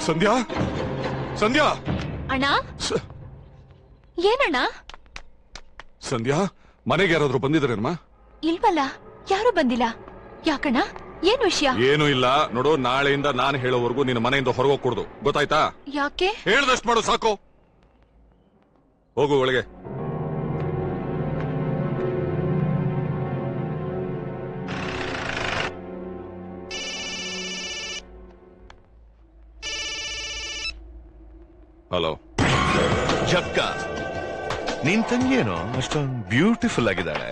ಸಂಧ್ಯಾ ಸಂಧ್ಯಾ ಅಣ್ಣ ಏನಣ್ಣ? ಸಂಧ್ಯಾ ಮನೆಗೆ ಯಾರಾದ್ರೂ ಬಂದಿದ್ದಾರೇನಮ್ಮ? ಇಲ್ವಲ್ಲ, ಯಾರು ಬಂದಿಲ್ಲ. ಯಾಕಣ್ಣ, ಏನ್ ವಿಷಯ? ಏನು ಇಲ್ಲ ನೋಡು, ನಾಳೆಯಿಂದ ನಾನು ಹೇಳೋವರೆಗೂ ನಿನ್ನ ಮನೆಯಿಂದ ಹೊರಗೋಗ್ಕೊಡ್ದು, ಗೊತ್ತಾಯ್ತಾ? ಯಾಕೆ? ಹೇಳ್ದಷ್ಟು ಮಾಡು ಸಾಕು. ಹೋಗು ಒಳಗೆ. ಹಲೋ ಜಕ್ಕ, ನಿನ್ ತಂಗಿಯೇನೋ ಅಷ್ಟೊಂದು ಬ್ಯೂಟಿಫುಲ್ ಆಗಿದ್ದಾಳೆ.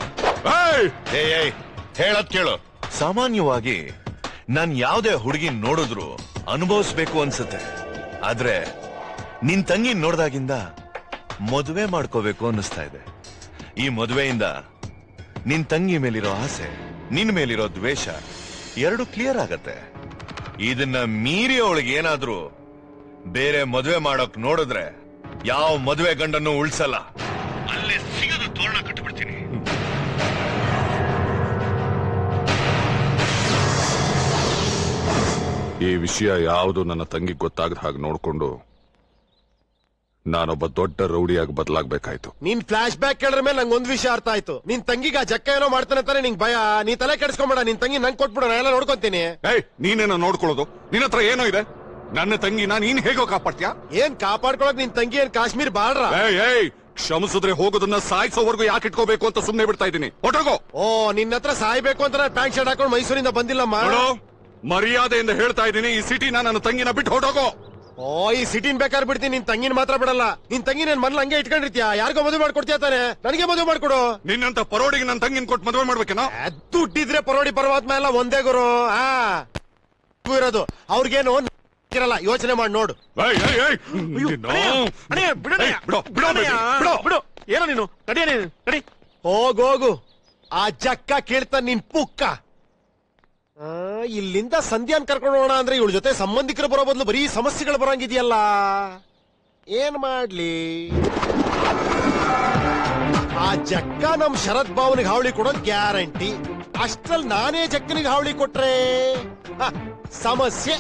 ಹೇಳದ್ ಕೇಳು. ಸಾಮಾನ್ಯವಾಗಿ ನಾನ್ ಯಾವ್ದೇ ಹುಡುಗಿ ನೋಡಿದ್ರು ಅನುಭವಿಸ್ಬೇಕು ಅನ್ಸುತ್ತೆ. ಆದ್ರೆ ನಿನ್ ತಂಗಿ ನೋಡ್ದಾಗಿಂದ ಮದುವೆ ಮಾಡ್ಕೋಬೇಕು ಅನ್ನಿಸ್ತಾ ಇದೆ. ಈ ಮದುವೆಯಿಂದ ನಿನ್ ತಂಗಿ ಮೇಲಿರೋ ಆಸೆ, ನಿನ್ ಮೇಲಿರೋ ದ್ವೇಷ ಎರಡು ಕ್ಲಿಯರ್ ಆಗತ್ತೆ. ಇದನ್ನ ಮೀರಿ ಅವಳಿಗೆ ಏನಾದ್ರೂ ಬೇರೆ ಮದುವೆ ಮಾಡೋಕ್ ನೋಡಿದ್ರೆ ಯಾವ ಮದುವೆ ಗಂಡನ್ನು ಉಳ್ಸಲ್ಲ, ಅಲ್ಲೇ ಸಿಗದ ತೋರಣ ಕಟ್ಬಿಡ್ತೀನಿ. ಈ ವಿಷಯ ಯಾವುದು ನನ್ನ ತಂಗಿ ಗೊತ್ತಾಗದ ಹಾಗೆ ನೋಡ್ಕೊಂಡು ನಾನೊಬ್ಬ ದೊಡ್ಡ ರೌಡಿಯಾಗಿ ಬದಲಾಗಬೇಕಾಯ್ತು. ನೀನ್ ಫ್ಲಾಶ್ ಬ್ಯಾಕ್ ಕೇಳಿದ್ರ ಮೇಲೆ ನಂಗೆ ಒಂದ್ ವಿಷಯ ಅರ್ಥ ಆಯ್ತು. ನಿನ್ ತಂಗಿಗ ಜಕ್ಕ ಏನೋ ಮಾಡ್ತಾನೆ ಅಂತಾನೆ ನಿಂಗ್ ಭಯ. ನೀ ತಲೆ ಕೆಡಿಸ್ಕೊಂಬೇಡ, ನಿನ್ ತಂಗಿ ನಂಗೆ ಕೊಟ್ಬಿಡ, ನಾ ಎಲ್ಲ ನೋಡ್ಕೊಂತೀನಿ. ನೀನೇನೋ ನೋಡ್ಕೊಳ್ಳೋದು? ನಿನ್ನ ಹತ್ರ ಏನೋ ಇದೆ. ನನ್ನ ತಂಗಿನ ನೀನ್ ಹೇಗೋ ಕಾಪಾಡ್ತೀಯಾ? ಏನ್ ಕಾಪಾಡ್ಕೊಳಕ್ ನಿನ್ ತಂಗಿ ಏನ್ ಕಾಶ್ಮೀರ್ ಬಾಡ್ರ? ಕ್ಷಮಿಸಿದ್ರೆ ಹೋಗೋದನ್ನ ಸಾಯಿಸೋವರೆಗೂ ಯಾಕೆ ಇಟ್ಕೋಬೇಕು ಅಂತ ಸುಮ್ನೆ ಬಿಡ್ತಾ ಇದ್ದೀನಿ. ಹೊಟ್ಟೋಗೋ. ಓ, ನಿನ್ನ ಹತ್ರ ಸಾಯ್ಬೇಕು ಅಂತ ನಾನು ಪ್ಯಾಂಟ್ ಶರ್ಟ್ ಹಾಕೊಂಡು ಮೈಸೂರಿಂದ ಬಂದಿಲ್ಲಮ್ಮ. ಮರ್ಯಾದೆಯಿಂದ ಹೇಳ್ತಾ ಇದ್ದೀನಿ, ಈ ಸಿಟಿನ ನನ್ನ ತಂಗಿನ ಬಿಟ್ಟು ಹೊಟ್ಟೋಗೋ. ಓ, ಈ ಸಿಟಿನ್ ಬೇಕಾದ್ರೆ ಬಿಡ್ತೀನಿ, ನಿನ್ ತಂಗಿನ ಮಾತ್ರ ಬಿಡಲ್ಲ. ನಿನ್ ತಂಗಿ ನನ್ ಮನೇಲಿ ಹಂಗೆ ಇಟ್ಕೊಂಡಿರ್ತೀಯ? ಯಾರಿಗೋ ಮದುವೆ ಮಾಡ್ಕೊಡ್ತೀಯ ತಾನೆ? ನನಗೆ ಮದುವೆ ಮಾಡ್ಕೊಡು. ನಿನ್ನಂತ ಪರೋಡಿಗೆ ನನ್ನ ತಂಗಿನ ಕೊಟ್ಟು ಮದುವೆ ಮಾಡ್ಬೇಕೇನೋ? ದುಡ್ಡಿದ್ರೆ ಪರೋಡಿ ಪರಮಾತ್ಮ ಎಲ್ಲ ಒಂದೇ ಗುರು. ಇರೋದು ಅವ್ರಿಗೇನು ಇರಲ್ಲ, ಯೋಚನೆ ಮಾಡಿ ನೋಡು. ಏನೋ ನೀನು ನಡಿ. ಹೋಗೋಗು, ಆ ಜಕ್ಕ ಕೇಳ್ತಾನ ನಿನ್ ಪುಕ್ಕ. ಇಲ್ಲಿಂದ ಸಂಧ್ಯಾನ್ ಕರ್ಕೊಂಡು ಹೋಗೋಣ ಅಂದ್ರೆ ಇವಳ ಜೊತೆ ಸಂಬಂಧಿಕರು ಬರೋ ಬದಲು ಬರೀ ಸಮಸ್ಯೆಗಳು ಬರಂಗಿದೆಯಲ್ಲ. ಏನ್ ಮಾಡ್ಲಿ? ಆ ಜಕ್ಕ ನಮ್ ಶರತ್ ಭಾವನಿಗೆ ಹಾವಳಿ ಕೊಡೋದ್ ಗ್ಯಾರಂಟಿ. ಅಷ್ಟ್ರಲ್ಲಿ ನಾನೇ ಜಕ್ಕನಿಗೆ ಹಾವಳಿ ಕೊಟ್ರೆ ಸಮಸ್ಯೆ